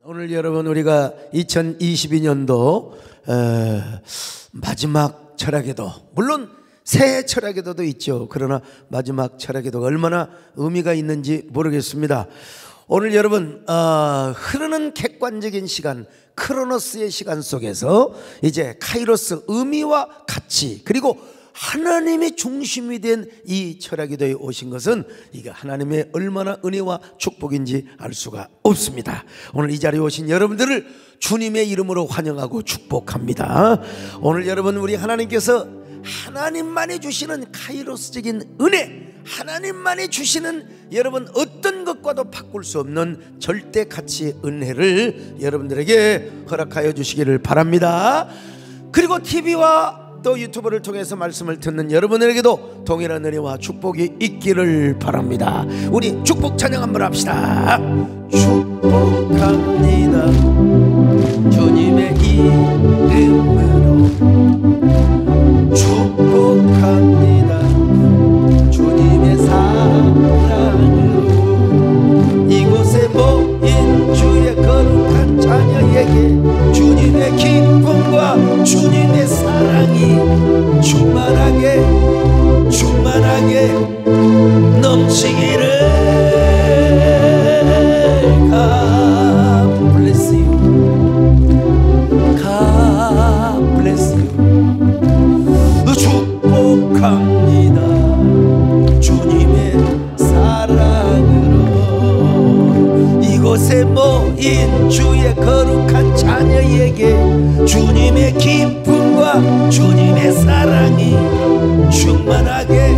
오늘 여러분 우리가 2022년도 마지막 철학기도, 물론 새해 철학기도도 있죠. 그러나 마지막 철학기도가 얼마나 의미가 있는지 모르겠습니다. 오늘 여러분 흐르는 객관적인 시간, 크로노스의 시간 속에서 이제 카이로스, 의미와 가치, 그리고 하나님의 중심이 된 이 철학기도에 오신 것은 이게 하나님의 얼마나 은혜와 축복인지 알 수가 없습니다. 오늘 이 자리에 오신 여러분들을 주님의 이름으로 환영하고 축복합니다. 오늘 여러분, 우리 하나님께서 하나님만이 주시는 카이로스적인 은혜, 하나님만이 주시는 여러분 어떤 것과도 바꿀 수 없는 절대 가치 은혜를 여러분들에게 허락하여 주시기를 바랍니다. 그리고 TV와 또 유튜브를 통해서 말씀을 듣는 여러분에게도 동일한 은혜와 축복이 있기를 바랍니다. 우리 축복 찬양 한번 합시다. 축복합니다. 주님의 이름으로 축복합니다. 주님의 사랑으로 이곳에 모인 주의 거룩한 자녀에게 주님의 기쁨과 주님의 사랑이 충만하게 넘치기를. God bless you. God bless you. 축복합니다. 주님의 사랑으로 이곳에 모인 주의 거룩한 자녀에게 주님의 기쁨과 주님의 사랑이 충만하게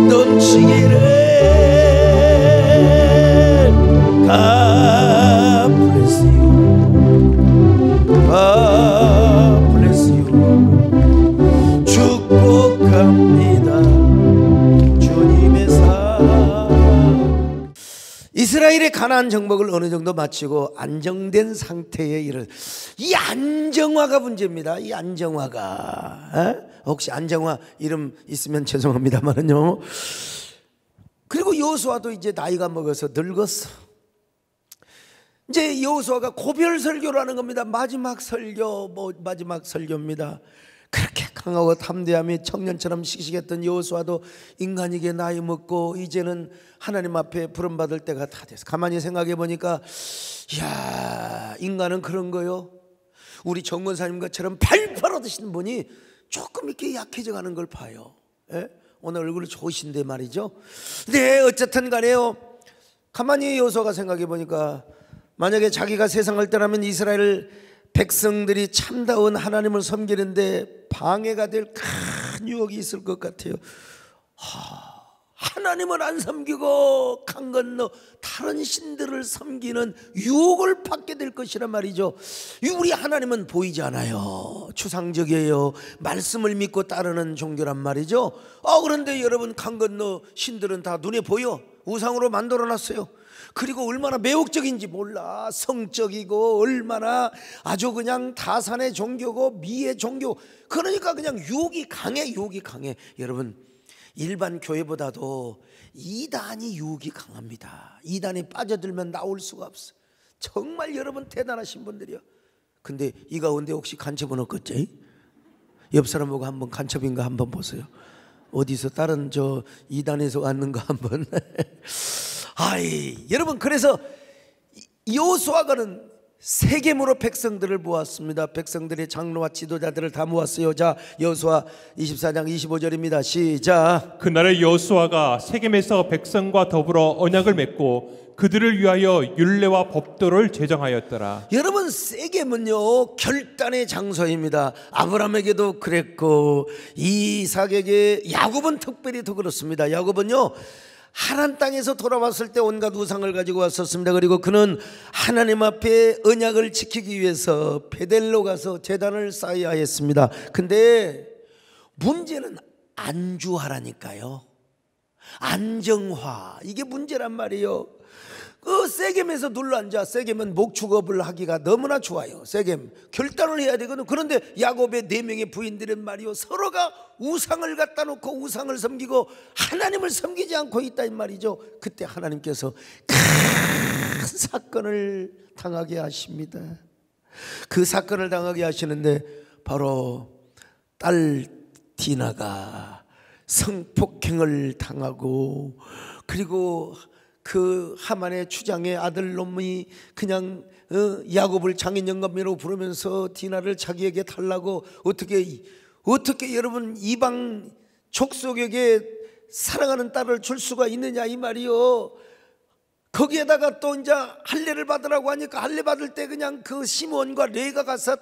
넘치기를. God bless you. God bless you. 축복합니다. 주님의 사랑. 이스라엘의 가나안 정복을 어느 정도 마치고 안정된 상태에 이를, 이 안정화가 문제입니다. 이 안정화가, 혹시 안정화 이름 있으면 죄송합니다만은요. 그리고 여호수아도 이제 나이가 먹어서 늙었어. 이제 여호수아가 고별 설교를 하는 겁니다. 마지막 설교, 마지막 설교입니다. 그렇게 강하고 담대함이 청년처럼 씩씩했던 여호수아도 인간에게 나이 먹고 이제는 하나님 앞에 부름받을 때가 다 됐어. 가만히 생각해 보니까, 이야, 인간은 그런 거요. 우리 정권사님 것처럼 팔팔 얻으시는 분이 조금 이렇게 약해져 가는 걸 봐요. 예? 오늘 얼굴이 좋으신데 말이죠. 네, 어쨌든 간에요, 가만히 여호수아가 생각해 보니까, 만약에 자기가 세상을 떠나면 이스라엘 백성들이 참다운 하나님을 섬기는데 방해가 될 큰 유혹이 있을 것 같아요. 하나님을 안 섬기고 강 건너 다른 신들을 섬기는 유혹을 받게 될 것이란 말이죠. 우리 하나님은 보이지 않아요. 추상적이에요. 말씀을 믿고 따르는 종교란 말이죠. 그런데 여러분, 강 건너 신들은 다 눈에 보여. 우상으로 만들어놨어요. 그리고 얼마나 매혹적인지 몰라. 성적이고 얼마나 아주 그냥 다산의 종교고 미의 종교. 그러니까 그냥 유혹이 강해. 여러분, 일반 교회보다도 이단이 유혹이 강합니다. 이단이 빠져들면 나올 수가 없어. 정말 여러분 대단하신 분들이요. 근데 이 가운데 혹시 간첩은 없겠지? 옆 사람 보고 한번 간첩인가 한번 보세요. 어디서 다른 저 이단에서 왔는가 한번. 여러분, 그래서 여호수아가는 세겜으로 백성들을 모았습니다. 백성들의 장로와 지도자들을 다 모았어요. 자, 여호수아 24장 25절입니다. 시작. 그날에 여호수아가 세겜에서 백성과 더불어 언약을 맺고 그들을 위하여 율례와 법도를 제정하였더라. 여러분, 세겜은요 결단의 장소입니다. 아브라함에게도 그랬고 이삭에게, 야곱은 특별히 더 그렇습니다. 야곱은요 하란 땅에서 돌아왔을 때 온갖 우상을 가지고 왔었습니다. 그리고 그는 하나님 앞에 언약을 지키기 위해서 베델로 가서 제단을 쌓아야 했습니다. 근데 문제는 안주하라니까요. 안정화, 이게 문제란 말이에요. 그 세겜에서 눌러앉아. 세겜은 목축업을 하기가 너무나 좋아요. 세겜 결단을 해야 되거든. 그런데 야곱의 4명의 부인들은 말이요, 서로가 우상을 갖다 놓고 우상을 섬기고 하나님을 섬기지 않고 있다 이 말이죠. 그때 하나님께서 큰 사건을 당하게 하십니다. 그 사건을 당하게 하시는데 바로 딸 디나가 성폭행을 당하고, 그리고 그 하만의 추장의 아들놈이 그냥 야곱을 장인 영감이라고 부르면서 디나를 자기에게 달라고, 어떻게 여러분 이방 족속에게 사랑하는 딸을 줄 수가 있느냐 이 말이요. 거기에다가 또 이제 할례를 받으라고 하니까 할례 받을 때 그냥 그 시므온과 레가 가서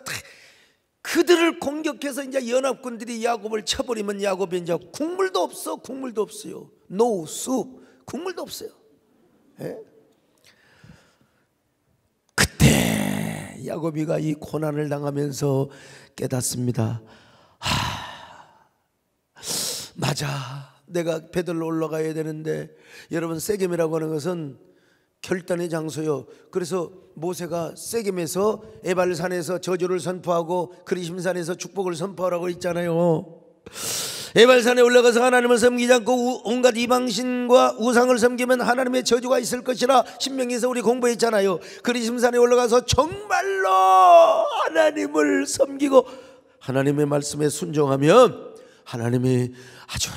그들을 공격해서 이제 연합군들이 야곱을 쳐버리면 야곱이 이제 국물도 없어요. No soup, 국물도 없어요. 예? 그때 야곱이가 이 고난을 당하면서 깨닫습니다. 맞아, 내가 베들로 올라가야 되는데, 여러분 세겜이라고 하는 것은 결단의 장소요. 그래서 모세가 세겜에서 에발산에서 저주를 선포하고 그리심산에서 축복을 선포하라고 했잖아요. 에발산에 올라가서 하나님을 섬기지 않고 온갖 이방신과 우상을 섬기면 하나님의 저주가 있을 것이라 신명기에서 우리 공부했잖아요. 그리심산에 올라가서 정말로 하나님을 섬기고 하나님의 말씀에 순종하면 하나님이 아주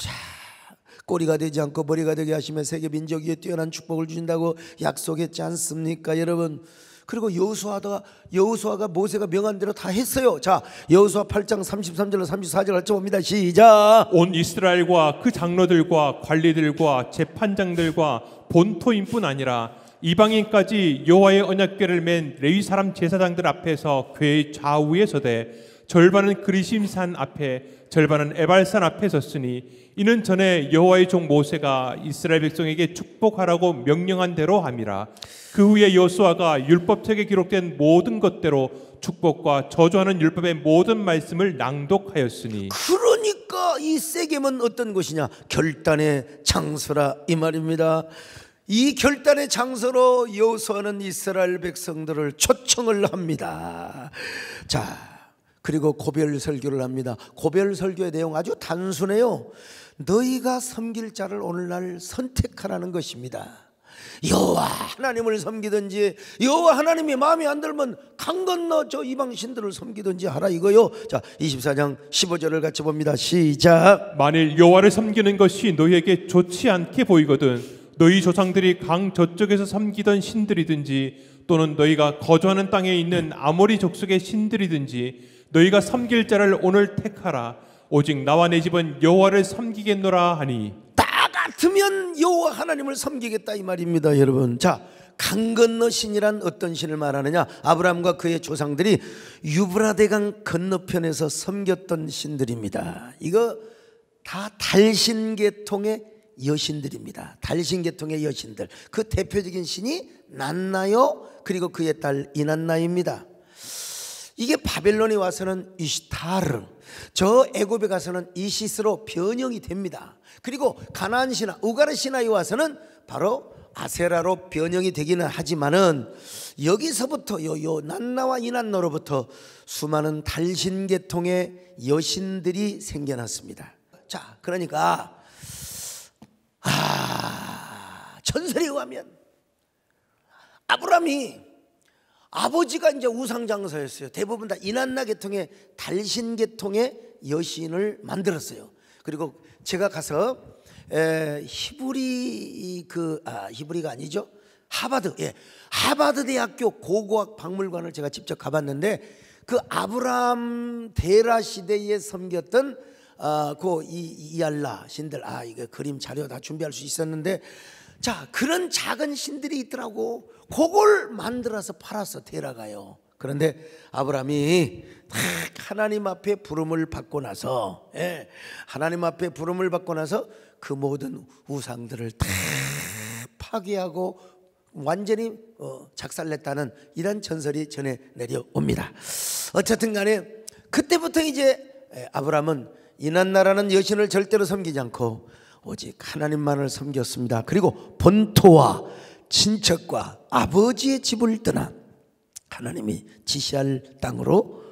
꼬리가 되지 않고 머리가 되게 하시며 세계 민족 위에 뛰어난 축복을 주신다고 약속했지 않습니까 여러분? 그리고 여호수아가 모세가 명한 대로 다 했어요. 자, 여호수아 8장 33절로 34절 같이 봅니다. 시작. 온 이스라엘과 그 장로들과 관리들과 재판장들과 본토인뿐 아니라 이방인까지 여호와의 언약궤를 맨 레위 사람 제사장들 앞에서 궤의 좌우에 서되 절반은 그리심산 앞에 절반은 에발산 앞에 섰으니 이는 전에 여호와의 종 모세가 이스라엘 백성에게 축복하라고 명령한 대로 함이라. 그 후에 여호수아가 율법책에 기록된 모든 것대로 축복과 저주하는 율법의 모든 말씀을 낭독하였으니. 그러니까 이 세겜은 어떤 곳이냐? 결단의 장소라 이 말입니다. 이 결단의 장소로 여호수아는 이스라엘 백성들을 초청을 합니다. 자, 그리고 고별 설교를 합니다. 고별 설교의 내용 아주 단순해요. 너희가 섬길 자를 오늘날 선택하라는 것입니다. 여호와 하나님을 섬기든지 여호와 하나님이 마음에 안 들면 강 건너 저 이방 신들을 섬기든지 하라 이거요. 자, 24장 15절을 같이 봅니다. 시작. 만일 여호와를 섬기는 것이 너희에게 좋지 않게 보이거든 너희 조상들이 강 저쪽에서 섬기던 신들이든지 또는 너희가 거주하는 땅에 있는 아모리 족속의 신들이든지 너희가 섬길 자를 오늘 택하라. 오직 나와 내 집은 여호와를 섬기겠노라 하니. 나 같으면 여호와 하나님을 섬기겠다 이 말입니다 여러분. 자, 강 건너 신이란 어떤 신을 말하느냐? 아브라함과 그의 조상들이 유브라데강 건너편에서 섬겼던 신들입니다. 이거 다 달신계통의 여신들입니다. 달신계통의 여신들. 그 대표적인 신이 난나요, 그리고 그의 딸 이난나입니다. 이게 바벨론에 와서는 이시타르, 저 애굽에 가서는 이시스로 변형이 됩니다. 그리고 가나안 신화, 우가르 신화에 와서는 바로 아세라로 변형이 되기는 하지만은 여기서부터 요 난나와 이난나로부터 수많은 달신계통의 여신들이 생겨났습니다. 자, 그러니까 전설에 의하면 아브라함이 아버지가 이제 우상장사였어요. 대부분 다 이난나 계통의 달신 계통의 여신을 만들었어요. 그리고 제가 가서 히브리가 아니죠. 하버드 대학교 고고학 박물관을 제가 직접 가봤는데 그 아브라함 데라 시대에 섬겼던 그 이알라 신들, 이거 그림 자료 다 준비할 수 있었는데, 자, 그런 작은 신들이 있더라고. 그걸 만들어서 팔아서 데려가요. 그런데 아브라함이 하나님 앞에 부름을 받고 나서, 하나님 앞에 부름을 받고 나서 그 모든 우상들을 다 파괴하고 완전히 작살냈다는 이런 전설이 전해 내려옵니다. 어쨌든 간에 그때부터 이제 아브라함은 이난나라는 여신을 절대로 섬기지 않고 오직 하나님만을 섬겼습니다. 그리고 본토와 친척과 아버지의 집을 떠나 하나님이 지시할 땅으로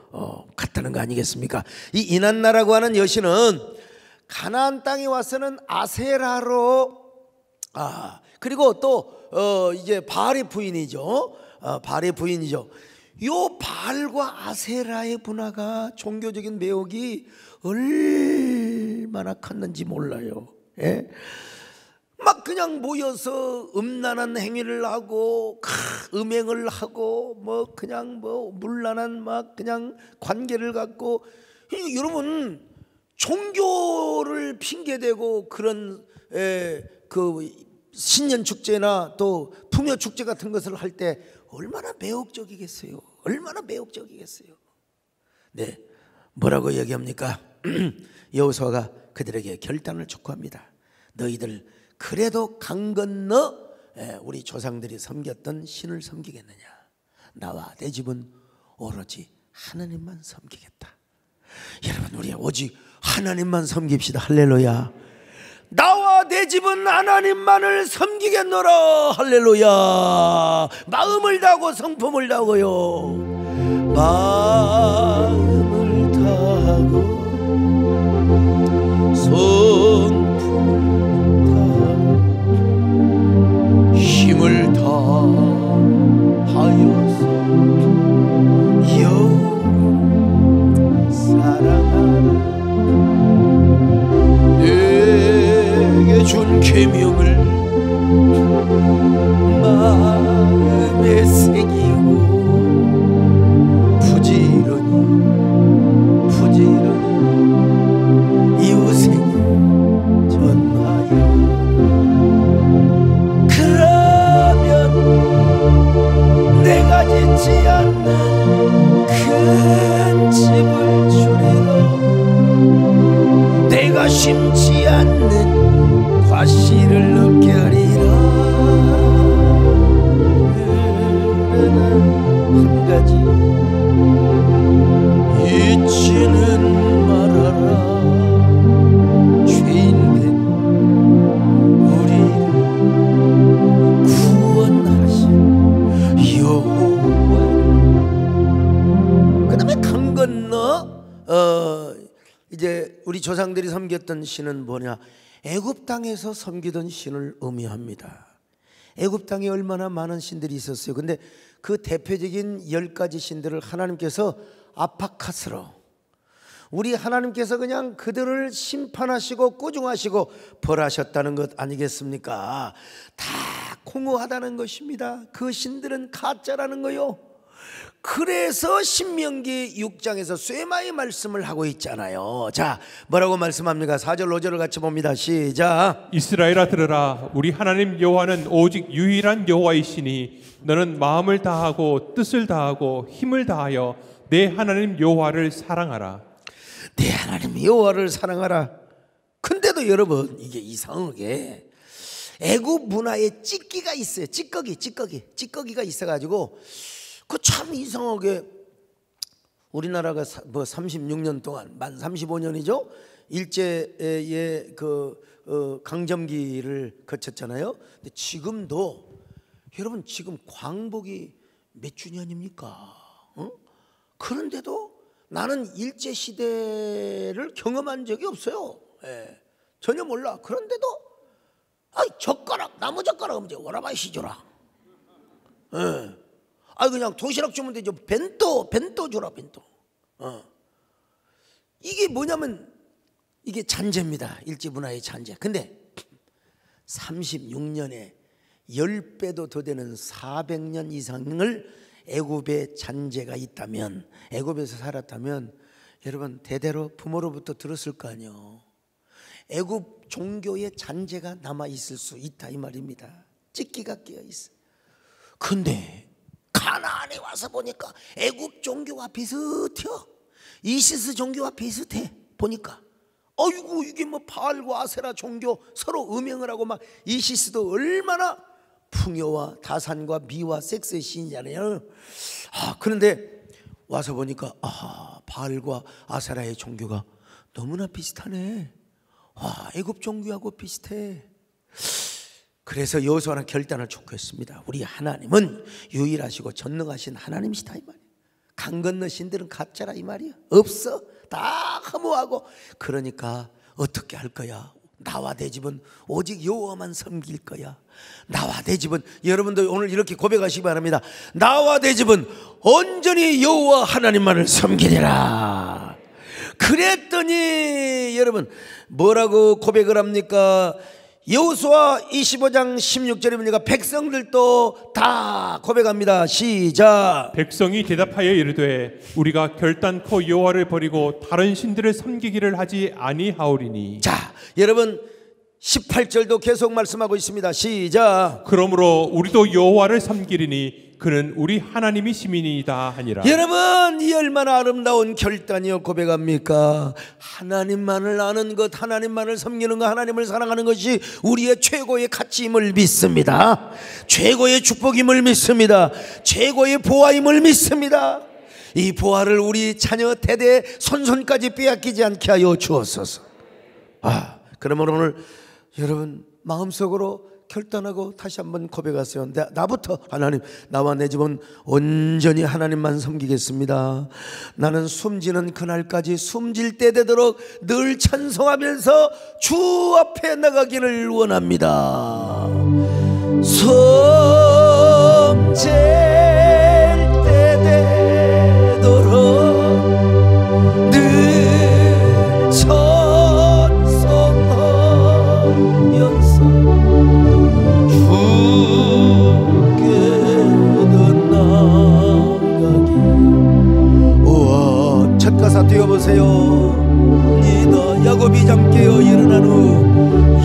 갔다는 거 아니겠습니까? 이 이난나라고 하는 여신은 가나안 땅에 와서는 아세라로 그리고 또 이제 바알의 부인이죠. 바알의 부인이죠. 요 바알과 아세라의 분화가 종교적인 매혹이 얼마나 컸는지 몰라요. 예? 막 그냥 모여서 음란한 행위를 하고 음행을 하고 뭐 그냥 뭐 문란한 막 그냥 관계를 갖고, 여러분 종교를 핑계대고 그런 그 신년 축제나 또 풍요 축제 같은 것을 할 때 얼마나 매혹적이겠어요. 얼마나 매혹적이겠어요. 네, 뭐라고 얘기합니까? 여호수아가 그들에게 결단을 촉구합니다. 너희들 그래도 강 건너 우리 조상들이 섬겼던 신을 섬기겠느냐? 나와 내 집은 오로지 하나님만 섬기겠다. 여러분, 우리 오직 하나님만 섬깁시다. 할렐루야. 나와 내 집은 하나님만을 섬기겠노라. 할렐루야. 마음을 다하고 성품을 다하고요. 마음을 다하고 성품을 다하고 힘을 다하여서 영원히 사랑하라. 내게 준 계명을 마음에 새기고 부지런히 이웃에게 전하여 그러면 내가 짓지 않는 큰 집을 주리라. 내가 심지 않는 과실을 얻게 하리라. 그러나 한 가지 잊지는 말아라. 죄인된 우리를 구원하신 여호와를. 그 다음에 강 건너 이제 우리 조상들이 섬겼던 신은 뭐냐? 애굽 땅에서 섬기던 신을 의미합니다. 애굽 땅에 얼마나 많은 신들이 있었어요. 근데 그 대표적인 10가지 신들을 하나님께서 아파카스로, 우리 하나님께서 그냥 그들을 심판하시고 꾸중하시고 벌하셨다는 것 아니겠습니까? 다 공허하다는 것입니다. 그 신들은 가짜라는 거요. 그래서 신명기 6장에서 쇠마의 말씀을 하고 있잖아요. 자, 뭐라고 말씀합니까? 4절 5절을 같이 봅니다. 시작. 이스라엘아 들으라. 우리 하나님 여호와는 오직 유일한 여호와이시니 너는 마음을 다하고 뜻을 다하고 힘을 다하여 내 하나님 여호와를 사랑하라. 내 하나님 여호와를 사랑하라. 근데도 여러분, 이게 이상하게 애굽 문화에 찌꺼기가 있어요. 찌꺼기가 있어가지고 그 참 이상하게 우리나라가 뭐 36년 동안 만 35년이죠. 일제의 그 강점기를 거쳤잖아요. 근데 지금도 여러분, 지금 광복이 몇 주년입니까? 그런데도 나는 일제 시대를 경험한 적이 없어요. 전혀 몰라. 그런데도 젓가락, 나무 젓가락 이제 오라바이시 줘라. 그냥 도시락 주면 되죠. 벤또 주라, 벤또. 이게 뭐냐면 이게 잔재입니다. 일제 문화의 잔재. 근데 36년에 10배도 더 되는 400년 이상을 애굽의 잔재가 있다면, 애굽에서 살았다면 여러분 대대로 부모로부터 들었을 거 아니에요. 애굽 종교의 잔재가 남아 있을 수 있다 이 말입니다. 찌끼가 끼어 있어. 근데 가나안에 와서 보니까 애굽 종교와 비슷해요. 이시스 종교와 비슷해. 보니까 어이구, 이게 뭐 바알과 아세라 종교 서로 음행을 하고 막, 이시스도 얼마나 풍요와 다산과 미와 섹스의 신이잖아요. 그런데 와서 보니까 바알과 아세라의 종교가 너무나 비슷하네. 애굽 종교하고 비슷해. 그래서 여호수아는 결단을 촉구했습니다. 우리 하나님은 유일하시고 전능하신 하나님이시다 이 말이야. 강 건너 신들은 가짜라 이 말이야. 없어. 다 허무하고. 그러니까 어떻게 할 거야? 나와 내 집은 오직 여호와만 섬길 거야. 나와 내 집은, 여러분도 오늘 이렇게 고백하시기 바랍니다. 나와 내 집은 온전히 여호와 하나님만을 섬기리라. 그랬더니 여러분 뭐라고 고백을 합니까? 여호수아 25장 16절에 보니까 백성들도 다 고백합니다. 시작. 백성이 대답하여 이르되 우리가 결단코 여호와를 버리고 다른 신들을 섬기기를 하지 아니하오리니. 자, 여러분 18절도 계속 말씀하고 있습니다. 시작. 그러므로 우리도 여호와를 섬기리니 그는 우리 하나님이 시민이다 하니라. 여러분 이 얼마나 아름다운 결단이요 고백합니까? 하나님만을 아는 것, 하나님만을 섬기는 것, 하나님을 사랑하는 것이 우리의 최고의 가치임을 믿습니다. 최고의 축복임을 믿습니다. 최고의 보화임을 믿습니다. 이 보화를 우리 자녀 대대 손손까지 빼앗기지 않게 하여 주옵소서. 그러면 오늘 여러분 마음속으로 결단하고 다시 한번 고백하세요. 나부터 하나님, 나와 내 집은 온전히 하나님만 섬기겠습니다. 나는 숨지는 그날까지 숨질 때 되도록 늘 찬송하면서 주 앞에 나가기를 원합니다. 숨질 때 되도록 늘 찬송하면서 첫 가사 띄워보세요. 니다 야곱이 잠깨어 일어난 후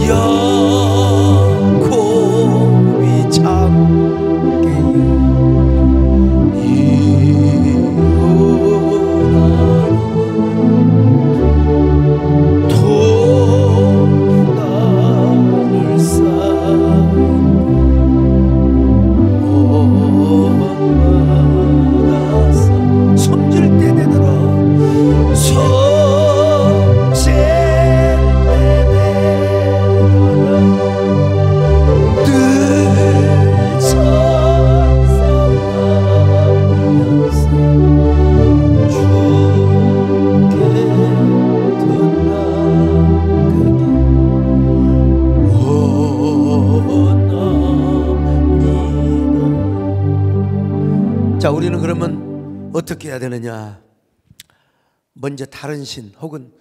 야곱이 잠깨어 일어난 도단을 쌓아 숨질 때 되더라. 자, 우리는 그러면 어떻게 해야 되느냐? 먼저 다른 신 혹은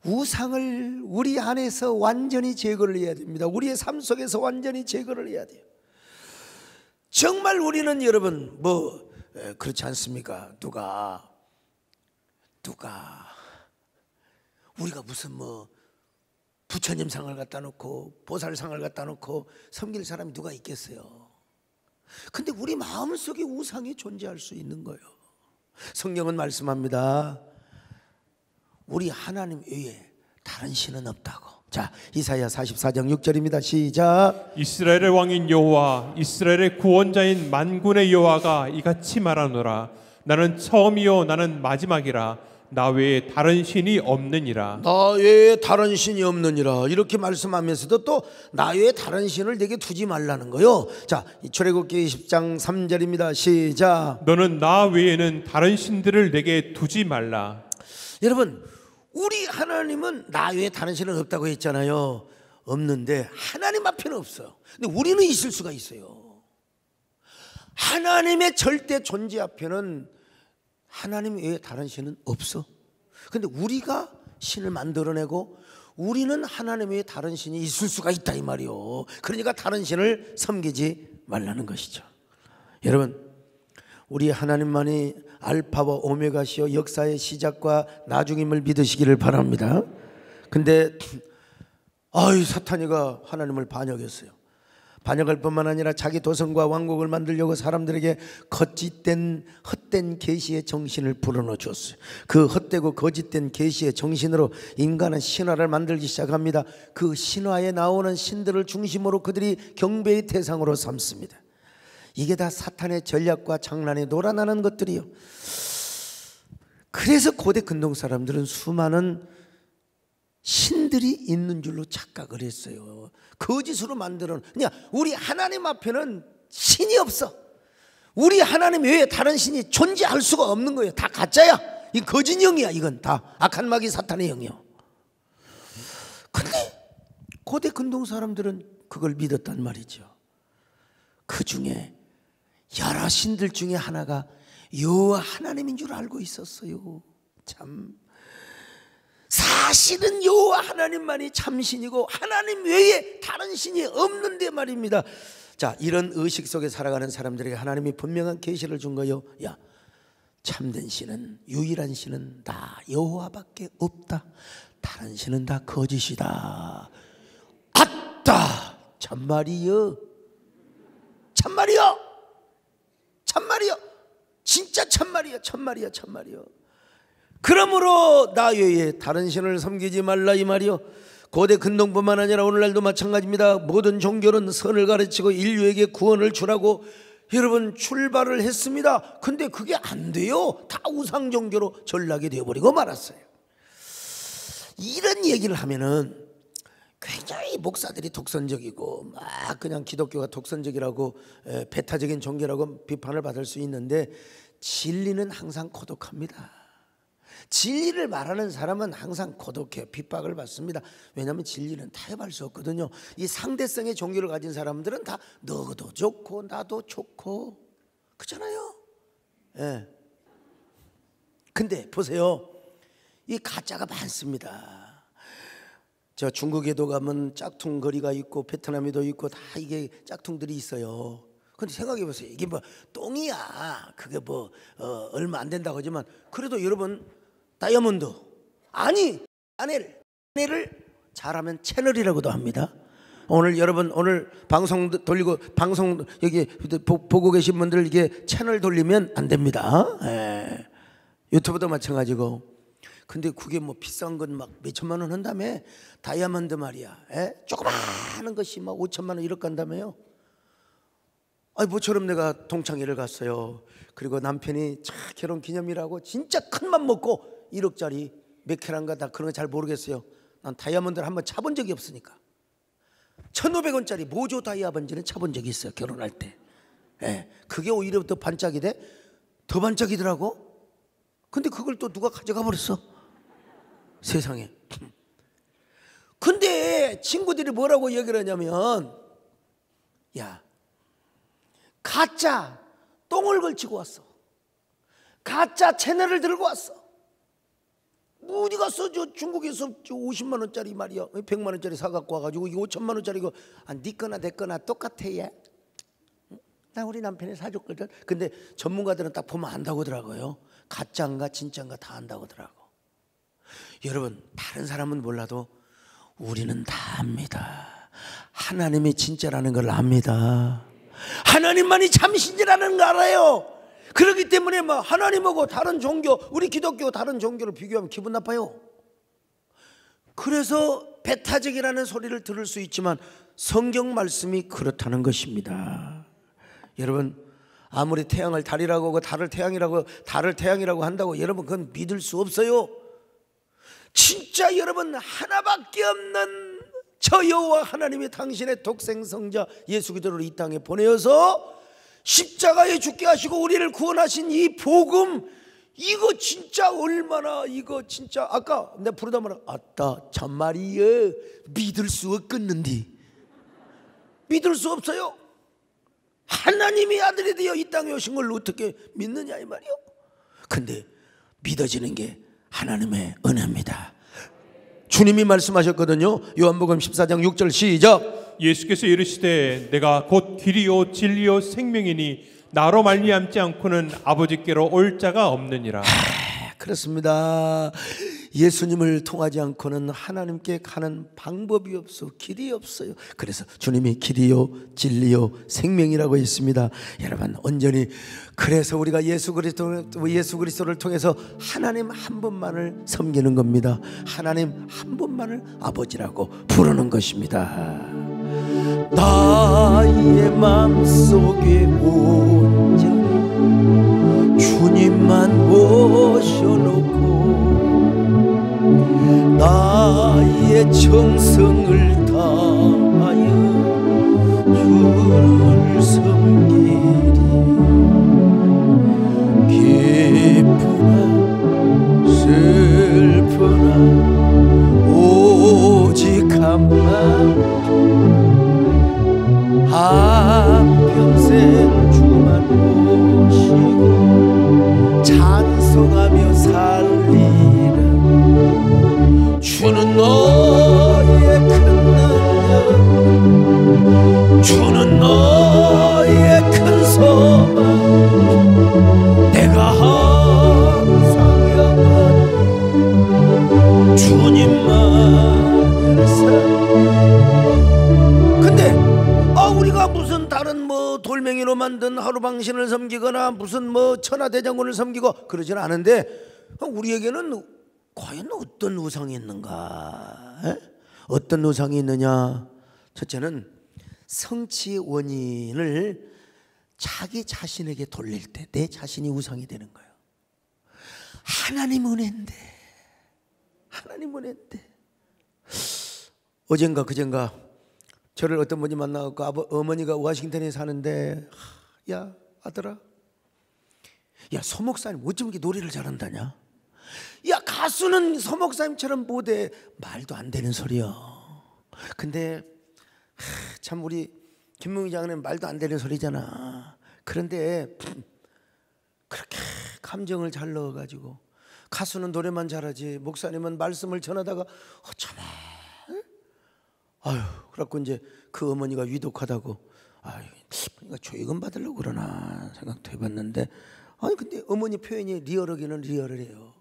우상을 우리 안에서 완전히 제거를 해야 됩니다. 우리의 삶 속에서 완전히 제거를 해야 돼요. 정말 우리는 여러분 그렇지 않습니까? 누가 우리가 무슨 부처님 상을 갖다 놓고 보살 상을 갖다 놓고 섬길 사람이 누가 있겠어요? 근데 우리 마음속에 우상이 존재할 수 있는 거예요. 성경은 말씀합니다. 우리 하나님 외에 다른 신은 없다고. 자, 이사야 44장 6절입니다. 시작. 이스라엘의 왕인 여호와, 이스라엘의 구원자인 만군의 여호와가 이같이 말하노라. 나는 처음이요 나는 마지막이라. 나 외에 다른 신이 없느니라. 나 외에 다른 신이 없느니라. 이렇게 말씀하면서도 또 나 외에 다른 신을 내게 두지 말라는 거요. 자, 출애굽기 20장 3절입니다. 시작. 너는 나 외에는 다른 신들을 내게 두지 말라. 여러분, 우리 하나님은 나 외에 다른 신은 없다고 했잖아요. 없는데 하나님 앞에는 없어요. 근데 우리는 있을 수가 있어요. 하나님의 절대 존재 앞에는 하나님 외에 다른 신은 없어. 근데 우리가 신을 만들어내고 우리는 하나님 외에 다른 신이 있을 수가 있다 이 말이요. 그러니까 다른 신을 섬기지 말라는 것이죠. 여러분, 우리 하나님만이 알파와 오메가시요 역사의 시작과 나중임을 믿으시기를 바랍니다. 근데 사탄이가 하나님을 반역했어요. 반역할 뿐만 아니라 자기 도성과 왕국을 만들려고 사람들에게 거짓된 헛된 계시의 정신을 불어넣어 줬어요. 그 헛되고 거짓된 계시의 정신으로 인간은 신화를 만들기 시작합니다. 그 신화에 나오는 신들을 중심으로 그들이 경배의 대상으로 삼습니다. 이게 다 사탄의 전략과 장난에 놀아나는 것들이요. 그래서 고대 근동 사람들은 수많은 신들 신들이 있는 줄로 착각을 했어요. 거짓으로 만드는. 그냥 우리 하나님 앞에는 신이 없어. 우리 하나님 외에 다른 신이 존재할 수가 없는 거예요. 다 가짜야. 이 거짓 영이야. 이건 다 악한 마귀 사탄의 영이요. 근데 고대 근동 사람들은 그걸 믿었단 말이죠. 그 중에 여러 신들 중에 하나가 여호와 하나님인 줄 알고 있었어요. 참, 사실은 여호와 하나님만이 참신이고 하나님 외에 다른 신이 없는데 말입니다. 자, 이런 의식 속에 살아가는 사람들에게 하나님이 분명한 계시를 준 거예요. 야, 참된 신은, 유일한 신은 다 여호와밖에 없다. 다른 신은 다 거짓이다. 아따, 참말이여, 참말이여, 참말이여, 진짜 참말이야, 참말이야, 참말이여. 그러므로 나 외에 다른 신을 섬기지 말라 이 말이요. 고대 근동뿐만 아니라 오늘날도 마찬가지입니다. 모든 종교는 선을 가르치고 인류에게 구원을 주라고 여러분 출발을 했습니다. 근데 그게 안 돼요. 다 우상 종교로 전락이 되어버리고 말았어요. 이런 얘기를 하면은 굉장히 목사들이 독선적이고 막 그냥 기독교가 독선적이라고 배타적인 종교라고 비판을 받을 수 있는데, 진리는 항상 고독합니다. 진리를 말하는 사람은 항상 고독해요. 핍박을 받습니다. 왜냐하면 진리는 타협할 수 없거든요. 이 상대성의 종교를 가진 사람들은 다 너도 좋고 나도 좋고 그렇잖아요. 예. 근데 보세요, 이 가짜가 많습니다. 저 중국에도 가면 짝퉁 거리가 있고 베트남에도 있고 다 이게 짝퉁들이 있어요. 근데 생각해 보세요. 이게 뭐 똥이야. 그게 뭐 얼마 안 된다고 하지만 그래도 여러분 다이아몬드, 아니 안에를 잘하면 채널이라고도 합니다. 오늘 여러분 오늘 방송 돌리고 방송 여기 보고 계신 분들 이게 채널 돌리면 안 됩니다. 예. 유튜브도 마찬가지고. 근데 그게 뭐 비싼 건 막 몇천만 원 한다며. 다이아몬드 말이야. 예? 조그마한 것이 막 5천만 원 이렇게 한다며요. 아니 모처럼 내가 동창회를 갔어요. 그리고 남편이 차 결혼 기념이라고 진짜 큰 맘 먹고 1억짜리 몇 캐란가 다 그런 거 잘 모르겠어요. 난 다이아몬드를 한번 차본 적이 없으니까 1,500원짜리 모조 다이아몬드는 차본 적이 있어요. 결혼할 때. 예. 그게 오히려 더 반짝이 돼. 더 반짝이더라고. 근데 그걸 또 누가 가져가 버렸어. 세상에. 근데 친구들이 뭐라고 얘기를 하냐면, 야, 가짜 똥을 걸치고 왔어. 가짜 채널을 들고 왔어. 뭐 어디 갔어? 저 중국에서 저 50만 원짜리 말이야, 100만 원짜리 사갖고 와가지고 이거 5천만 원짜리고, 아, 네 거나 내 거나 똑같아 얘. 나 우리 남편이 사줬거든. 근데 전문가들은 딱 보면 안다고 하더라고요. 가짜인가 진짜인가 다 안다고 하더라고. 여러분, 다른 사람은 몰라도 우리는 다 압니다. 하나님이 진짜라는 걸 압니다. 하나님만이 참신이라는 걸 알아요. 그렇기 때문에 막 하나님하고 다른 종교, 우리 기독교 다른 종교를 비교하면 기분 나빠요. 그래서 배타적이라는 소리를 들을 수 있지만 성경 말씀이 그렇다는 것입니다. 여러분, 아무리 태양을 달이라고 하고 달을 태양이라고 한다고 여러분 그건 믿을 수 없어요. 진짜 여러분 하나밖에 없는 저 여호와 하나님이 당신의 독생성자 예수 그리스도를 이 땅에 보내어서 십자가에 죽게 하시고 우리를 구원하신 이 복음, 이거 진짜 얼마나, 이거 진짜 아까 내가 부르다 말한 아따 참말이여, 믿을 수 없겠는디. 믿을 수 없어요. 하나님이 아들이 되어 이 땅에 오신 걸 어떻게 믿느냐 이 말이요. 근데 믿어지는 게 하나님의 은혜입니다. 주님이 말씀하셨거든요. 요한복음 14장 6절 시작. 예수께서 이르시되 내가 곧 길이요 진리요 생명이니 나로 말미암지 않고는 아버지께로 올 자가 없느니라. 그렇습니다. 예수님을 통하지 않고는 하나님께 가는 방법이 없어, 길이 없어요. 그래서 주님이 길이요 진리요 생명이라고 했습니다. 여러분 온전히 그래서 우리가 예수 그리스도를 통해서 하나님 한 분만을 섬기는 겁니다. 하나님 한 분만을 아버지라고 부르는 것입니다. 나의 마음속에 온전히 주님만 모셔놓고 나의 정성을 다하여 주를 섬기리. 기쁘나 슬프나 오직 한마음 한평생 주만 모시고 찬송하며 살리라. 주는 너의 큰 능력, 주는 너의 큰 소망, 내가 항상 향한 주님만을 사랑. 근데 우리가 무슨 다른 돌멩이로 만든 하루방신을 섬기거나 무슨 천하대장군을 섬기고 그러진 않은데, 우리에게는 과연 어떤 우상이 있는가? 어떤 우상이 있느냐? 첫째는 성취의 원인을 자기 자신에게 돌릴 때 내 자신이 우상이 되는 거예요. 하나님 은혜인데, 하나님 은혜인데. 어젠가 그젠가 저를 어떤 분이 만나고 어머니가 워싱턴에 사는데, 야 아들아, 야 서목사님 어쩜 이렇게 노래를 잘한다냐? 야 가수는 서목사님처럼 못해. 말도 안 되는 소리야. 근데 참 우리 김문희 장로님 말도 안 되는 소리잖아. 그런데 그렇게 감정을 잘 넣어가지고, 가수는 노래만 잘하지 목사님은 말씀을 전하다가 어쩌면 그래갖고 이제 그 어머니가 위독하다고 조익금 받으려고 그러나 생각도 해봤는데, 근데 어머니 표현이 리얼하기는 리얼해요.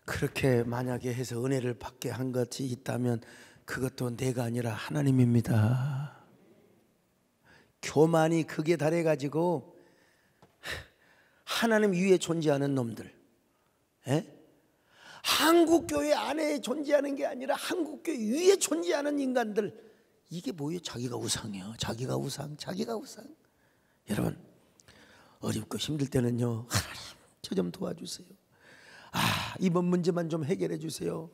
그렇게 만약에 해서 은혜를 받게 한 것이 있다면 그것도 내가 아니라 하나님입니다. 교만이 극에 달해가지고 하나님 위에 존재하는 놈들, 한국교회 안에 존재하는 게 아니라 한국교회 위에 존재하는 인간들, 이게 뭐예요? 자기가 우상이요. 자기가 우상, 자기가 우상. 여러분 어렵고 힘들 때는요, 하나님 저 좀 도와주세요. 이번 문제만 좀 해결해 주세요.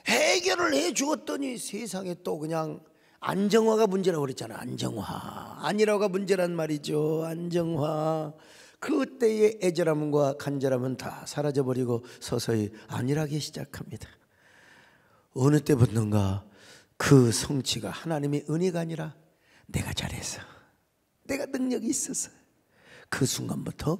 해결을 해 주었더니 세상에 또 그냥 안정화가 문제라고 그랬잖아. 안정화, 안일화가 문제란 말이죠. 안정화. 그때의 애절함과 간절함은 다 사라져버리고 서서히 안일하기 시작합니다. 어느 때부터인가 그 성취가 하나님의 은혜가 아니라 내가 잘해서, 내가 능력이 있어서, 그 순간부터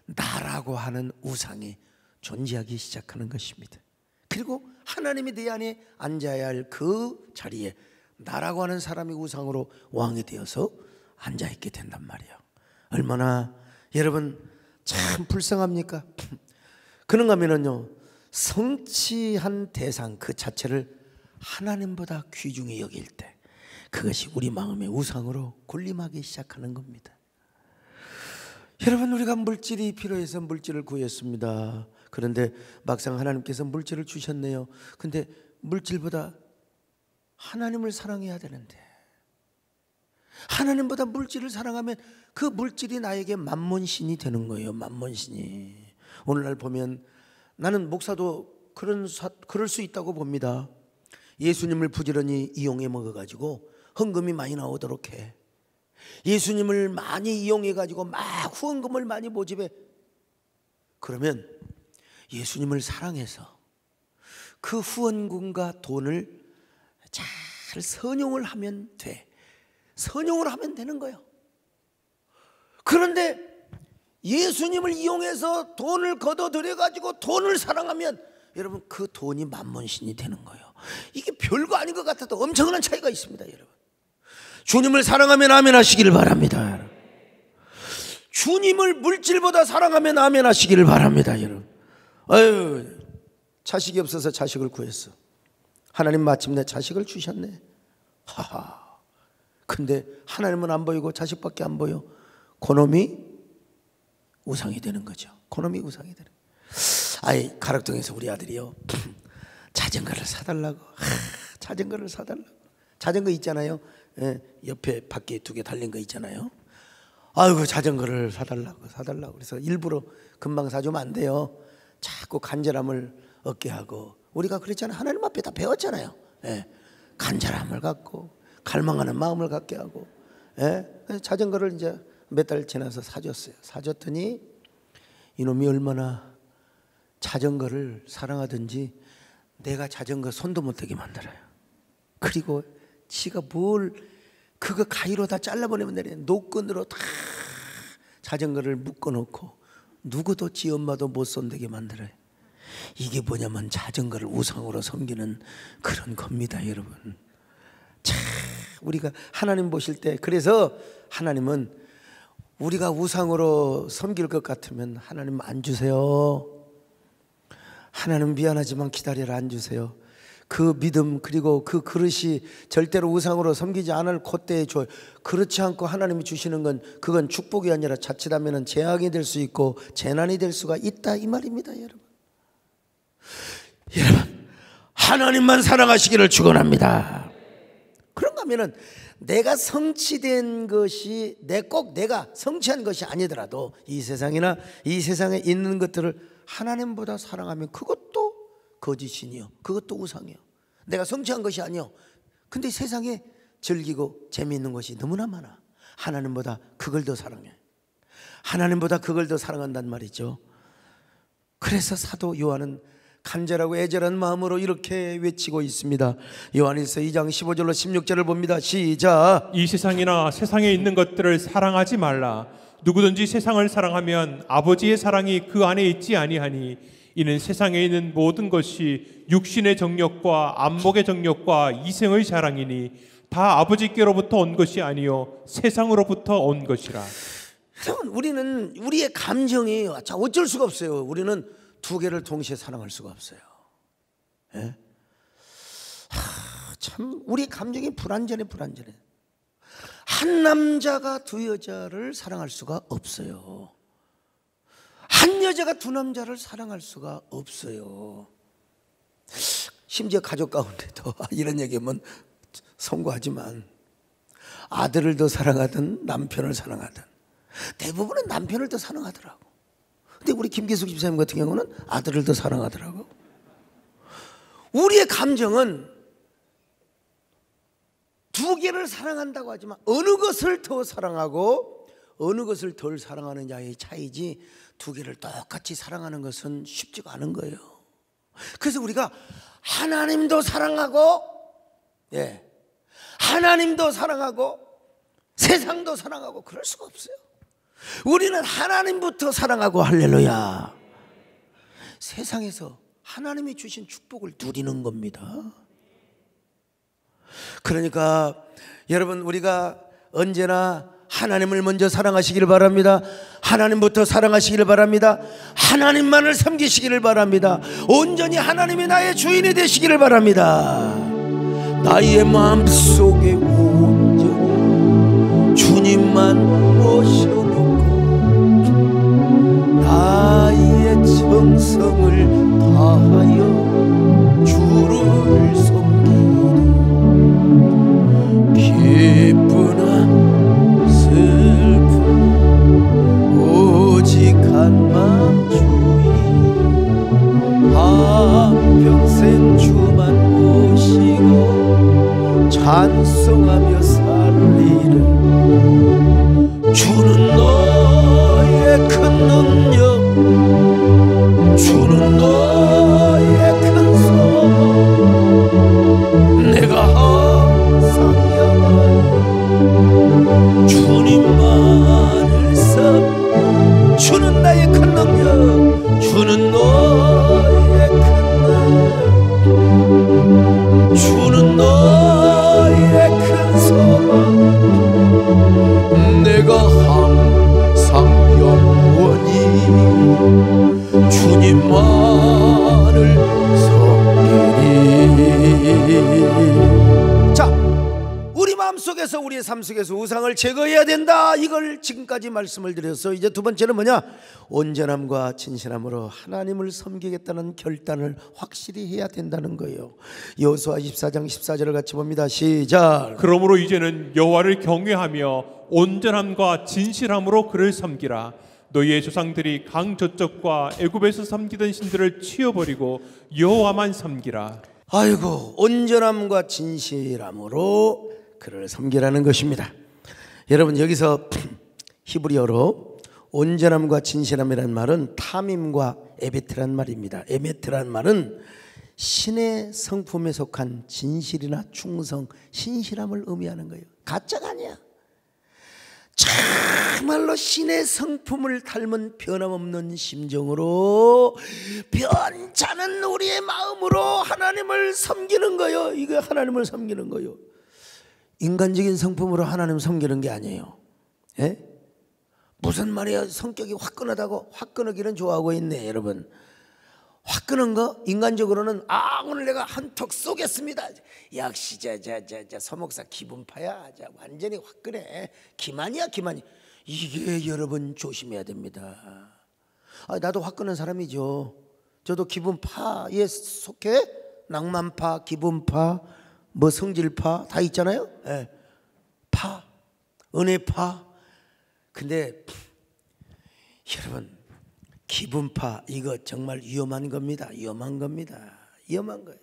나라고 하는 우상이 존재하기 시작하는 것입니다. 그리고 하나님이 내 안에 앉아야 할 그 자리에 나라고 하는 사람이 우상으로 왕이 되어서 앉아있게 된단 말이에요. 얼마나 여러분 참 불쌍합니까? 그런가 하면은요, 성취한 대상 그 자체를 하나님보다 귀중히 여길 때 그것이 우리 마음의 우상으로 군림하기 시작하는 겁니다. 여러분 우리가 물질이 필요해서 물질을 구했습니다. 그런데 막상 하나님께서 물질을 주셨네요. 근데 물질보다 하나님을 사랑해야 되는데, 하나님보다 물질을 사랑하면 그 물질이 나에게 만몬신이 되는 거예요. 만몬신이. 오늘날 보면 나는 목사도 그럴 수 있다고 봅니다. 예수님을 부지런히 이용해 먹어가지고 헌금이 많이 나오도록 해. 예수님을 많이 이용해가지고 막 후원금을 많이 모집해. 그러면 예수님을 사랑해서 그 후원금과 돈을 잘 선용을 하면 돼. 선용을 하면 되는 거예요. 그런데 예수님을 이용해서 돈을 걷어들여가지고 돈을 사랑하면 여러분 그 돈이 만몬신이 되는 거예요. 이게 별거 아닌 것 같아도 엄청난 차이가 있습니다. 여러분 주님을 사랑하면 아멘 하시기를 바랍니다. 주님을 물질보다 사랑하면 아멘 하시기를 바랍니다. 여러분 자식이 없어서 자식을 구했어. 하나님 마침내 자식을 주셨네. 하하. 근데 하나님은 안 보이고 자식밖에 안 보여. 그놈이 우상이 되는 거죠. 그놈이 우상이 되는 거예요. 가락동에서 우리 아들이요 자전거를 사달라고. 자전거를 사달라고. 자전거 있잖아요. 옆에 밖에 2개 달린 거 있잖아요. 아이고 자전거를 사달라고 그래서 일부러 금방 사주면 안 돼요. 자꾸 간절함을 얻게 하고 우리가 그랬잖아요. 하나님 앞에 다 배웠잖아요. 예. 간절함을 갖고 갈망하는 마음을 갖게 하고, 예. 자전거를 이제 몇 달 지나서 사줬어요. 사줬더니 이놈이 얼마나 자전거를 사랑하든지 내가 자전거 손도 못 대게 만들어요. 그리고 지가 뭘 그거 가위로 다 잘라버리면 되네. 노끈으로 다 자전거를 묶어놓고 누구도 지 엄마도 못 손대게 만들어요. 이게 뭐냐면 자전거를 우상으로 섬기는 그런 겁니다, 여러분. 참 우리가 하나님 보실 때, 그래서 하나님은 우리가 우상으로 섬길 것 같으면 하나님 안 주세요. 하나님 미안하지만 기다려라, 안 주세요. 그 믿음 그리고 그 그릇이 절대로 우상으로 섬기지 않을 그때에 줘요. 그렇지 않고 하나님이 주시는 건 그건 축복이 아니라 자칫하면 재앙이 될 수 있고 재난이 될 수가 있다, 이 말입니다, 여러분. 여러분, 하나님만 사랑하시기를 축원합니다. 그런가 하면은 내가 성취된 것이 꼭 내가 성취한 것이 아니더라도 이 세상이나 이 세상에 있는 것들을 하나님보다 사랑하면 그것도 거짓이니요, 그것도 우상이요. 내가 성취한 것이 아니요. 근데 세상에 즐기고 재미있는 것이 너무나 많아. 하나님보다 그걸 더 사랑해. 하나님보다 그걸 더 사랑한단 말이죠. 그래서 사도 요한은 간절하고 애절한 마음으로 이렇게 외치고 있습니다. 요한일서 2장 15절로 16절을 봅니다. 시작. 이 세상이나 세상에 있는 것들을 사랑하지 말라. 누구든지 세상을 사랑하면 아버지의 사랑이 그 안에 있지 아니하니 이는 세상에 있는 모든 것이 육신의 정욕과 안목의 정욕과 이생의 자랑이니 다 아버지께로부터 온 것이 아니요 세상으로부터 온 것이라. 우리는 우리의 감정이 어쩔 수가 없어요. 우리는 두 개를 동시에 사랑할 수가 없어요. 예? 참 우리 감정이 불완전해. 한 남자가 두 여자를 사랑할 수가 없어요. 한 여자가 두 남자를 사랑할 수가 없어요. 심지어 가족 가운데도 이런 얘기하면 송구하지만 아들을 더 사랑하든 남편을 사랑하든 대부분은 남편을 더 사랑하더라고. 근데 우리 김기숙 집사님 같은 경우는 아들을 더 사랑하더라고. 우리의 감정은 두 개를 사랑한다고 하지만 어느 것을 더 사랑하고 어느 것을 덜 사랑하느냐의 차이지 두 개를 똑같이 사랑하는 것은 쉽지가 않은 거예요. 그래서 우리가 하나님도 사랑하고, 예, 하나님도 사랑하고 세상도 사랑하고 그럴 수가 없어요. 우리는 하나님부터 사랑하고, 할렐루야, 세상에서 하나님이 주신 축복을 누리는 겁니다. 그러니까 여러분, 우리가 언제나 하나님을 먼저 사랑하시기를 바랍니다. 하나님부터 사랑하시기를 바랍니다. 하나님만을 섬기시기를 바랍니다. 온전히 하나님이 나의 주인이 되시기를 바랍니다. 나의 마음속에 온전히 주님만 모셔놓고 나의 정성을 다하여 주를 섬기리. 기쁘나 슬픈 오직 한 마음 주의 한평생 주만 모시고 찬송하며 살리라. 주는 너의 큰 능력, 주는 너의 큰 소망, 내가 항상 영원히 주님만을 섬. 주는 나의 큰 능력, 주는 너의 큰 능력, 주는 너의 큰 소망, 내가 항상 영원히 주님만을 섬기리. 자, 우리 마음속에서, 우리의 삶 속에서 우상을 제거해야 된다. 이걸 지금까지 말씀을 드렸어. 이제 두 번째는 뭐냐? 온전함과 진실함으로 하나님을 섬기겠다는 결단을 확실히 해야 된다는 거예요. 여호수아 24장 14절을 같이 봅니다. 시작. 그러므로 이제는 여호와를 경외하며 온전함과 진실함으로 그를 섬기라. 너희의 조상들이 강 저쪽과 애굽에서 섬기던 신들을 치워버리고 여호와만 섬기라. 아이고, 온전함과 진실함으로 그를 섬기라는 것입니다. 여러분, 여기서 히브리어로 온전함과 진실함이라는 말은 타밈과 에베트란 말입니다. 에베트란 말은 신의 성품에 속한 진실이나 충성, 신실함을 의미하는 거예요. 가짜가 아니야. 정말로 신의 성품을 닮은 변함없는 심정으로 변찮은 우리의 마음으로 하나님을 섬기는 거예요. 이게 하나님을 섬기는 거예요. 인간적인 성품으로 하나님을 섬기는 게 아니에요. 예? 무슨 말이야? 성격이 화끈하다고. 화끈하기는 좋아하고 있네, 여러분. 화끈한 거 인간적으로는 오늘 내가 한턱 쏘겠습니다. 역시 서목사 기분파야. 완전히 화끈해. 기만이야, 기만이. 이게 여러분 조심해야 됩니다. 나도 화끈한 사람이죠. 저도 기분파에 속해. 낭만파, 기분파, 뭐 성질파 다 있잖아요. 예. 파, 은혜파. 근데 여러분, 기분파 이거 정말 위험한 겁니다. 위험한 겁니다. 위험한 거예요.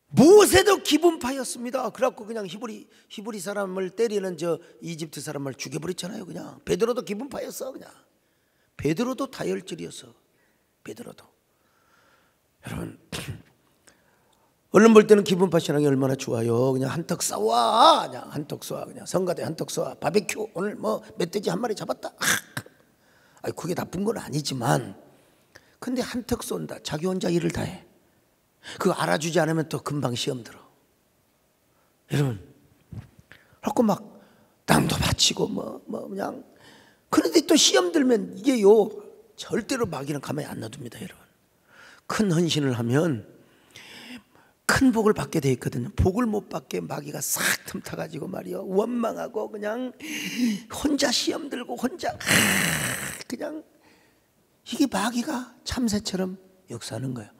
모세도 기분파였습니다. 그래갖고 그냥 히브리 사람을 때리는 저 이집트 사람을 죽여버렸잖아요. 그냥 베드로도 기분파였어. 그냥 베드로도 다혈질이었어. 베드로도. 여러분, 얼른 볼 때는 기분파 신앙이 얼마나 좋아요. 그냥 한턱 쏴. 그냥 한턱 쏴. 그냥 성가대 한턱 쏴. 바베큐 오늘 뭐 멧돼지 한 마리 잡았다. 그게 나쁜 건 아니지만, 근데 한턱 쏜다. 자기 혼자 일을 다 해. 그거 알아주지 않으면 또 금방 시험 들어. 여러분, 그래갖고 막 땅도 바치고 그냥. 그런데 또 시험 들면 이게요, 절대로 마귀는 가만히 안 놔둡니다. 여러분, 큰 헌신을 하면 큰 복을 받게 돼 있거든요. 복을 못 받게 마귀가 싹 틈타가지고 말이요, 원망하고 그냥 혼자 시험 들고 혼자 그냥. 이게 마귀가 참새처럼 역사하는 거예요.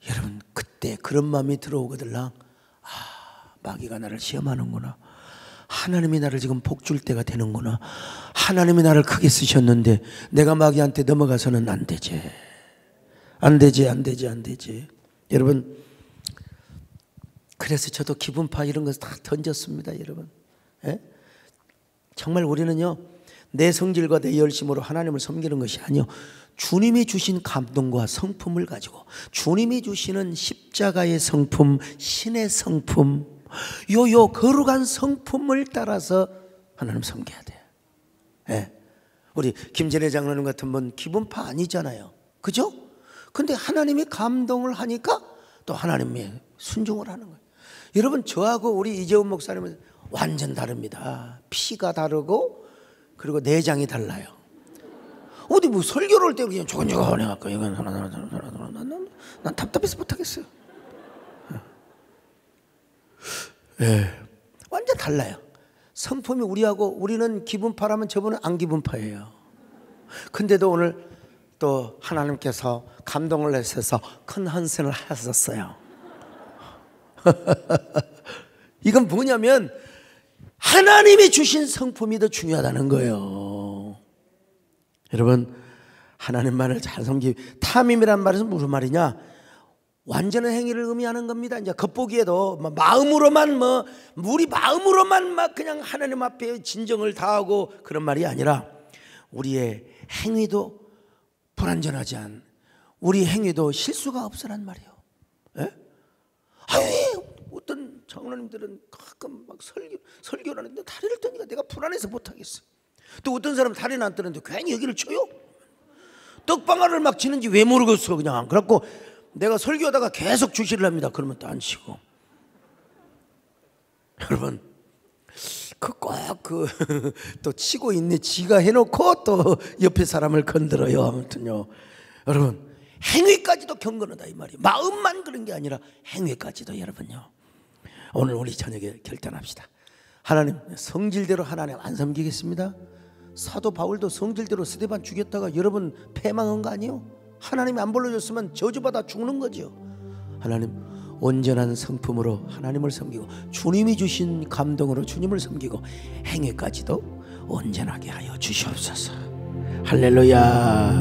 여러분, 그때 그런 마음이 들어오거들랑, 마귀가 나를 시험하는구나. 하나님이 나를 지금 복 줄 때가 되는구나. 하나님이 나를 크게 쓰셨는데 내가 마귀한테 넘어가서는 안 되지. 안 되지. 여러분, 그래서 저도 기분파 이런 거 다 던졌습니다. 여러분, 예? 정말 우리는요, 내 성질과 내 열심으로 하나님을 섬기는 것이 아니요, 주님이 주신 감동과 성품을 가지고, 주님이 주시는 십자가의 성품, 신의 성품, 요 거룩한 성품을 따라서 하나님 섬겨야 돼요. 예. 우리 김전혜 장로님 같은 분 기분파 아니잖아요. 그죠? 근데 하나님이 감동을 하니까 또 하나님이 순종을 하는 거예요. 여러분, 저하고 우리 이재훈 목사님은 완전 다릅니다. 피가 다르고 그리고 내장이 달라요. 어디 뭐 설교를 할 때 그냥 조곤조곤 해갖고 이건 난 답답해서 못하겠어요. 예, 완전 달라요. 성품이 우리는 기분파라면 저분은 안 기분파예요. 근데도 오늘 또 하나님께서 감동을 내셔서 큰 헌신을 하셨어요. 이건 뭐냐면 하나님이 주신 성품이 더 중요하다는 거예요. 여러분, 하나님만을 잘 섬기기. 탐임이란 말은 무슨 말이냐? 완전한 행위를 의미하는 겁니다. 이제 겉보기에도 마음으로만 우리 마음으로만 막 그냥 하나님 앞에 진정을 다하고 그런 말이 아니라 우리의 행위도 불완전하지 않은, 우리 행위도 실수가 없으란 말이에요. 예? 어떤 장로님들은 가끔 막 설교를 하는데 다리를 떠니까 내가 불안해서 못하겠어. 또 어떤 사람은 다리는 안 뜨는데 괜히 여기를 쳐요. 떡방아를 막 치는지 왜 모르겠어. 그냥 그래갖고 내가 설교하다가 계속 주시를 합니다. 그러면 또 안 치고. 여러분, 또 치고 있네. 지가 해놓고 또 옆에 사람을 건드려요. 아무튼요, 여러분, 행위까지도 경건하다 이 말이에요. 마음만 그런 게 아니라 행위까지도. 여러분요, 오늘 우리 저녁에 결단합시다. 하나님, 성질대로 하나님 안 섬기겠습니다. 사도 바울도 성질대로 스데반 죽였다가 여러분 패망한 거 아니에요? 하나님이 안 불러줬으면 저주받아 죽는 거죠. 하나님, 온전한 성품으로 하나님을 섬기고 주님이 주신 감동으로 주님을 섬기고 행위까지도 온전하게 하여 주시옵소서. 할렐루야.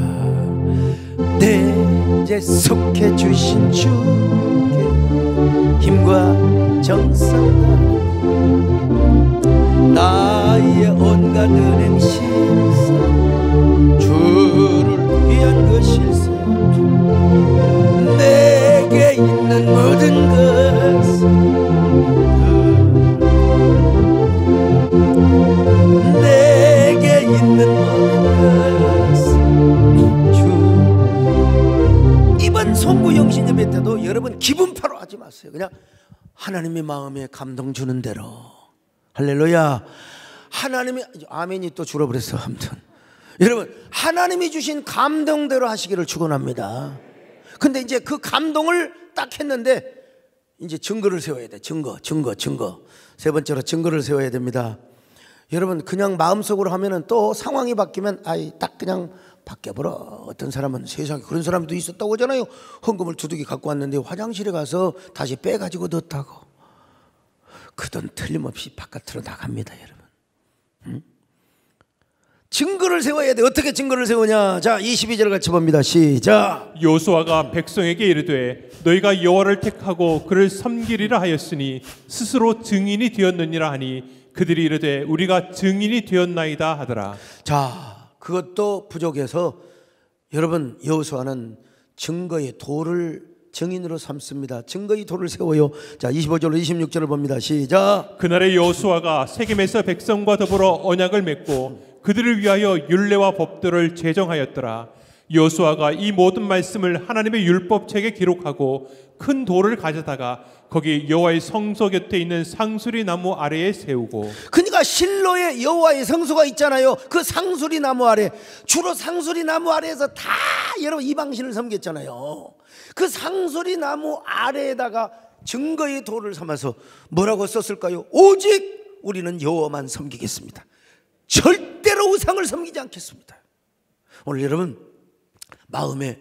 내 이제 속해 주신 주께 힘과 정성과 나의 온갖 은행 심사 주를 위한 것일세. 내게 있는 모든 것은 내게 있는 모든 것은 주. 이번 송구 영신 예배 때도 여러분 기분파로 하지 마세요. 그냥 하나님의 마음에 감동 주는 대로. 할렐루야. 하나님이, 아멘이 또 줄어버렸어. 아무튼 여러분 하나님이 주신 감동대로 하시기를 축원합니다. 근데 이제 그 감동을 딱 했는데 이제 증거를 세워야 돼. 증거. 세 번째로 증거를 세워야 됩니다. 여러분 그냥 마음속으로 하면은 또 상황이 바뀌면 딱 그냥 바뀌어버려. 어떤 사람은 세상에 그런 사람도 있었다고 하잖아요. 헌금을 두둑이 갖고 왔는데 화장실에 가서 다시 빼가지고 넣었다고. 그 돈 틀림없이 바깥으로 나갑니다. 여러분. 증거를 세워야 돼. 어떻게 증거를 세우냐? 자 22절 같이 봅니다. 시작. 여호수아가 백성에게 이르되 너희가 여호와를 택하고 그를 섬기리라 하였으니 스스로 증인이 되었느니라 하니 그들이 이르되 우리가 증인이 되었나이다 하더라. 자 그것도 부족해서 여러분 여호수아는 증거의 돌을 증인으로 삼습니다. 증거의 돌을 세워요. 자 25절로 26절을 봅니다. 시작. 그날에 여호수아가 세겜에서 백성과 더불어 언약을 맺고 그들을 위하여 율례와 법도를 제정하였더라. 여호수아가 이 모든 말씀을 하나님의 율법책에 기록하고 큰 돌을 가져다가 거기 여호와의 성소 곁에 있는 상수리 나무 아래에 세우고. 그러니까 실로에 여호와의 성소가 있잖아요. 그 상수리 나무 아래, 주로 상수리 나무 아래에서 다 여러분 이방신을 섬겼잖아요. 그 상수리 나무 아래에다가 증거의 돌을 삼아서 뭐라고 썼을까요? 오직 우리는 여호와만 섬기겠습니다. 절대로 우상을 섬기지 않겠습니다. 오늘 여러분 마음에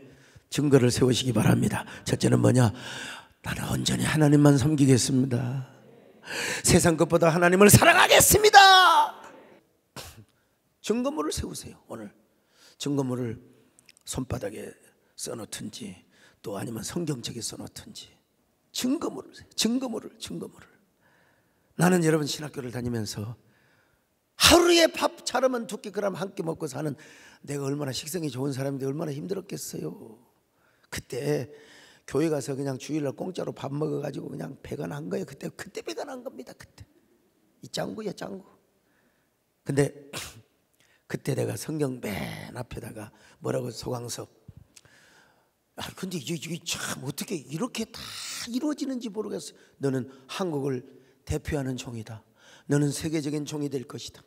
증거를 세우시기 바랍니다. 첫째는 뭐냐? 나는 온전히 하나님만 섬기겠습니다. 세상 것보다 하나님을 사랑하겠습니다. 증거물을 세우세요. 오늘 증거물을 손바닥에 써놓든지 또 아니면 성경책에 써놓든지 증거물을. 나는 여러분 신학교를 다니면서 하루에 밥 차려면 2끼 한 끼 먹고 사는 내가 얼마나 식성이 좋은 사람인데 얼마나 힘들었겠어요. 그때 교회 가서 그냥 주일날 공짜로 밥 먹어가지고 그냥 배가 난 거예요. 그때 배가 난 겁니다. 그때 이 짱구야 짱구. 근데 그때 내가 성경 맨 앞에다가 뭐라고 소강서. 근데 이게 참 어떻게 이렇게 다 이루어지는지 모르겠어. 너는 한국을 대표하는 종이다. 너는 세계적인 종이 될 것이다.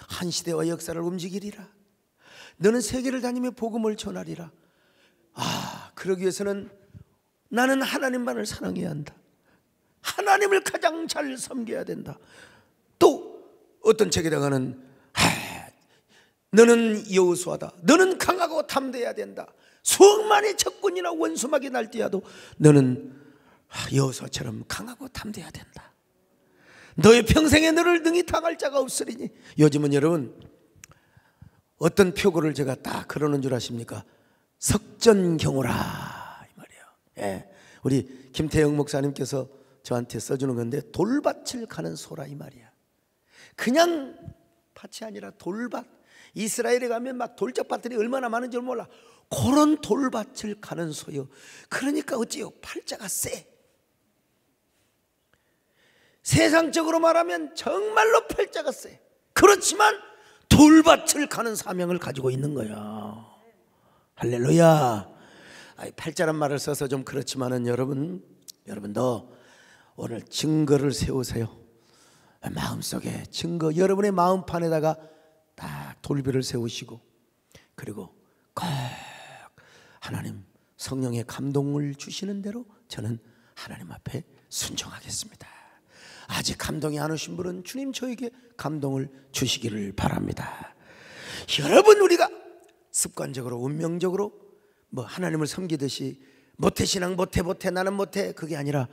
한 시대와 역사를 움직이리라. 너는 세계를 다니며 복음을 전하리라. 그러기 위해서는 나는 하나님만을 사랑해야 한다. 하나님을 가장 잘 섬겨야 된다. 또 어떤 책에다가는 너는 여호수아다. 너는 강하고 담대해야 된다. 수억만의 적군이나 원수막이 날뛰어도 너는 여호수아처럼 강하고 담대해야 된다. 너의 평생에 너를 능히 당할 자가 없으리니. 요즘은 여러분 어떤 표고를 제가 딱 그러는 줄 아십니까? 석전경호라 이 말이에요. 예, 우리 김태영 목사님께서 저한테 써주는 건데 돌밭을 가는 소라 이 말이야. 그냥 밭이 아니라 돌밭. 이스라엘에 가면 막 돌짝밭들이 얼마나 많은지 몰라. 그런 돌밭을 가는 소요. 그러니까 어찌요? 팔자가 세. 세상적으로 말하면 정말로 팔자가 세. 그렇지만 돌밭을 가는 사명을 가지고 있는 거야. 할렐루야. 팔자란 말을 써서 좀 그렇지만은 여러분도 오늘 증거를 세우세요. 마음속에 증거, 여러분의 마음판에다가 딱 돌비를 세우시고, 그리고 꼭 하나님 성령의 감동을 주시는 대로 저는 하나님 앞에 순종하겠습니다. 아직 감동이 안 오신 분은 주님 저에게 감동을 주시기를 바랍니다. 여러분, 우리가 습관적으로 운명적으로 뭐 하나님을 섬기듯이 못해 신앙 못해 나는 못해, 그게 아니라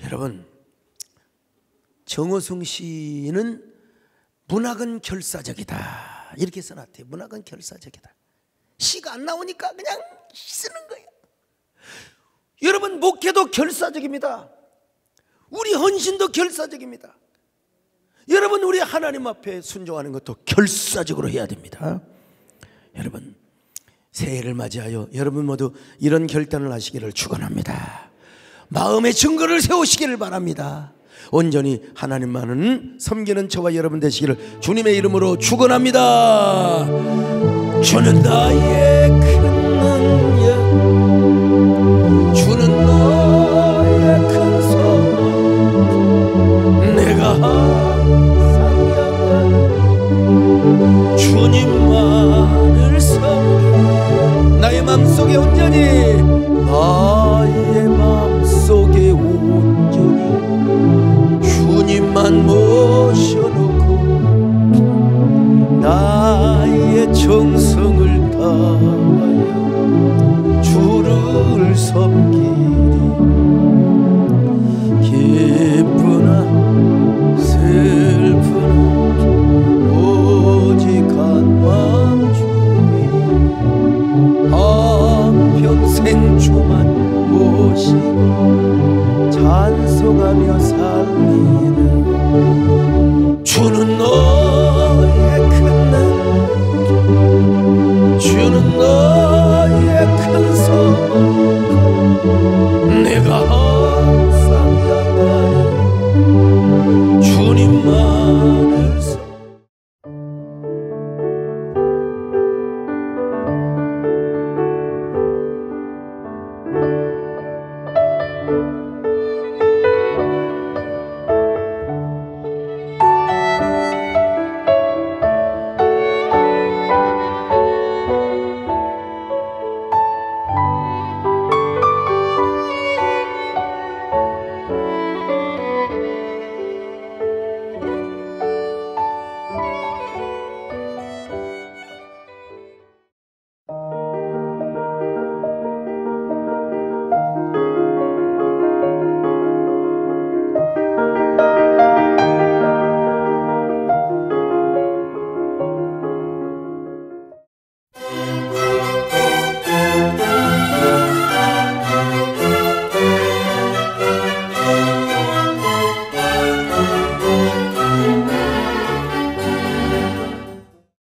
여러분, 정호승 씨는 문학은 결사적이다 이렇게 써놨대요. 문학은 결사적이다. 시가 안 나오니까 그냥 쓰는 거예요. 여러분, 목회도 결사적입니다. 우리 헌신도 결사적입니다. 여러분, 우리 하나님 앞에 순종하는 것도 결사적으로 해야 됩니다. 여러분, 새해를 맞이하여 여러분 모두 이런 결단을 하시기를 축원합니다. 마음의 증거를 세우시기를 바랍니다. 온전히 하나님만은 섬기는 저와 여러분 되시기를 주님의 이름으로 축원합니다. 주는 나의 큰 능력, 주는 나의 큰 소망, 내가 항상 향한 주님만을 섬기. 나의 마음속에 온전히, 나의 마음속에 온전히 주님만 모셔놓고 나의 정성을 다하여 주를 섬기리. 기쁘나 슬프나 오직 한만 주님, 한평생 주만 모시고 찬송하며 살리라. 주는 너의 큰 능력, 주는 너의 큰 소망, 내가 항상 향하리 주님만